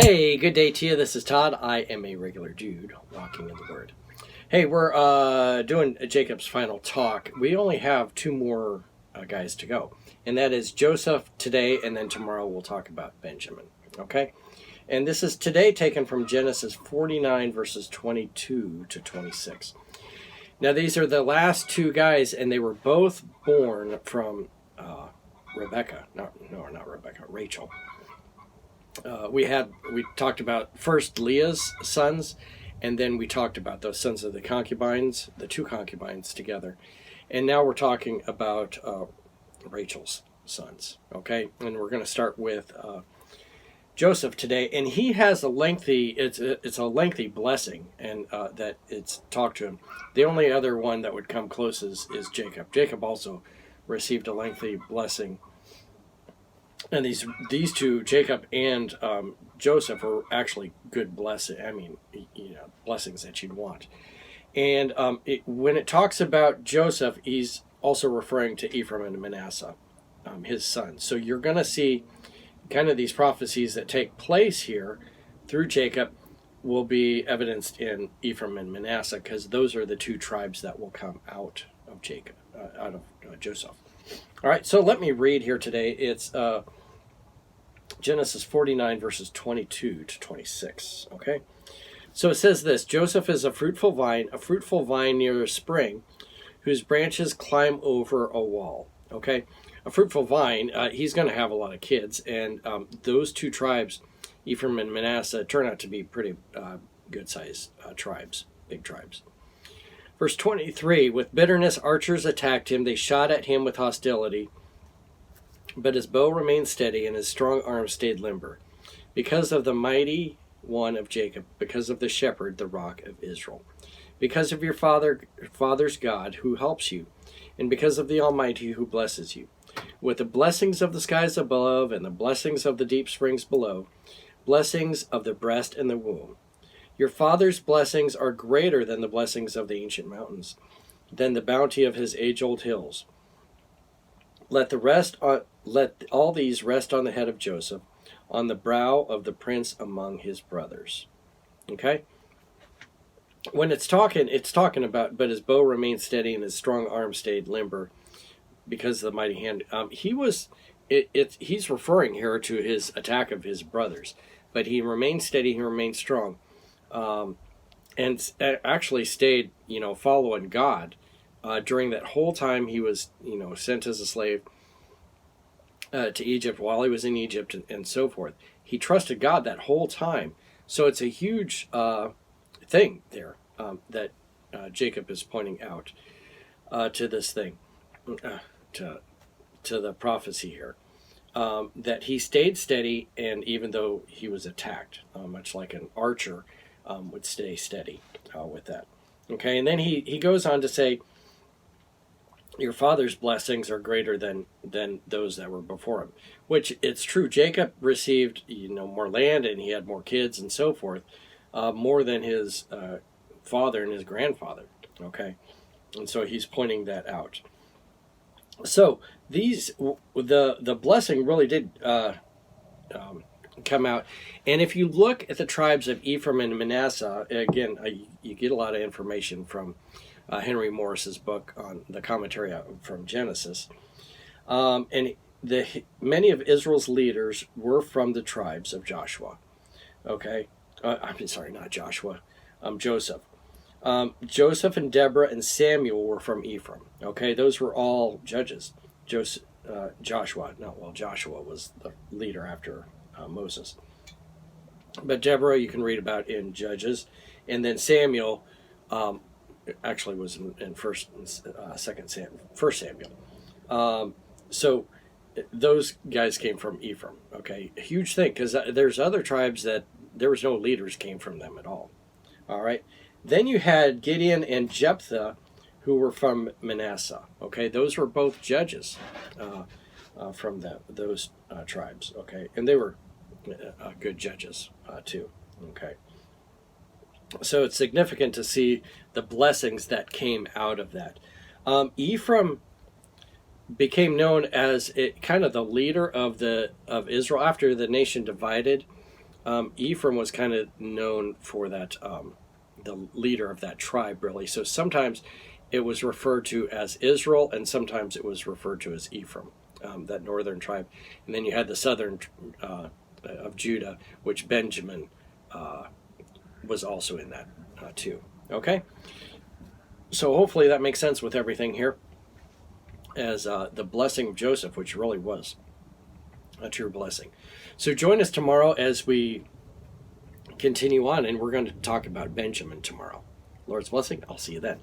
Hey, good day to you. This is Todd. I am a regular dude walking in the Word. Hey, we're doing Jacob's final talk. We only have two more guys to go, and that is Joseph today, and then tomorrow we'll talk about Benjamin. Okay? And this is today taken from Genesis 49, verses 22 to 26. Now, these are the last two guys, and they were both born from Rebecca. Not Rebecca, Rachel. We talked about first Leah's sons, and then we talked about those sons of the concubines, the two concubines together. And now we're talking about Rachel's sons, okay? And we're going to start with Joseph today, and he has a lengthy, it's a lengthy blessing, and that it's talked to him. The only other one that would come close is Jacob. Jacob also received a lengthy blessing. And these two, Jacob and Joseph, are actually good blessings. I mean, blessings that you'd want. And when it talks about Joseph, he's also referring to Ephraim and Manasseh, his sons. So you're going to see kind of these prophecies that take place here through Jacob will be evidenced in Ephraim and Manasseh, because those are the two tribes that will come out of Jacob, out of Joseph. All right, so let me read here today. It's Genesis 49, verses 22 to 26, okay? So it says this: Joseph is a fruitful vine near a spring, whose branches climb over a wall, okay? A fruitful vine, he's going to have a lot of kids, and those two tribes, Ephraim and Manasseh, turn out to be pretty good-sized tribes, big tribes. Verse 23, with bitterness archers attacked him, they shot at him with hostility, but his bow remained steady and his strong arm stayed limber, because of the mighty one of Jacob, because of the shepherd, the rock of Israel, because of your father's God who helps you, and because of the Almighty who blesses you, with the blessings of the skies above and the blessings of the deep springs below, blessings of the breast and the womb. Your father's blessings are greater than the blessings of the ancient mountains, than the bounty of his age-old hills. Let all these rest on the head of Joseph, on the brow of the prince among his brothers. Okay? When it's talking about, but his bow remained steady and his strong arm stayed limber because of the mighty hand. He's referring here to his attack of his brothers, but he remained steady, he remained strong. And actually stayed, following God during that whole time he was, sent as a slave to Egypt, while he was in Egypt and so forth. He trusted God that whole time. So it's a huge thing there that Jacob is pointing out to this thing, to the prophecy here. That he stayed steady, and even though he was attacked, much like an archer would stay steady with that. Okay, and then he goes on to say, your father's blessings are greater than those that were before him, which it's true. Jacob received more land, and he had more kids and so forth, more than his father and his grandfather. Okay, and so he's pointing that out. So the blessing really did come out. And if you look at the tribes of Ephraim and Manasseh, again, you get a lot of information from Henry Morris's book on the commentary from Genesis. And many of Israel's leaders were from the tribes of Joshua. Okay? I'm sorry, not Joshua. Joseph. Joseph and Deborah and Samuel were from Ephraim. Okay? Those were all judges. Joshua was the leader after Moses. But Deborah you can read about in Judges, and then Samuel actually was in First Samuel. So those guys came from Ephraim. Okay, a huge thing, because there's other tribes that there was no leaders came from them at all. All right, then you had Gideon and Jephthah, who were from Manasseh. Okay, those were both judges from those tribes. Okay, and they were good judges too. Okay, so it's significant to see the blessings that came out of that. Ephraim became known as kind of the leader of Israel after the nation divided. Ephraim was kind of known for that, the leader of that tribe, really. So sometimes it was referred to as Israel, and sometimes it was referred to as Ephraim, that northern tribe. And then you had the southern of Judah, which Benjamin was also in that too. Okay? So hopefully that makes sense with everything here, as the blessing of Joseph, which really was a true blessing. So join us tomorrow as we continue on, and we're going to talk about Benjamin tomorrow. Lord's blessing. I'll see you then.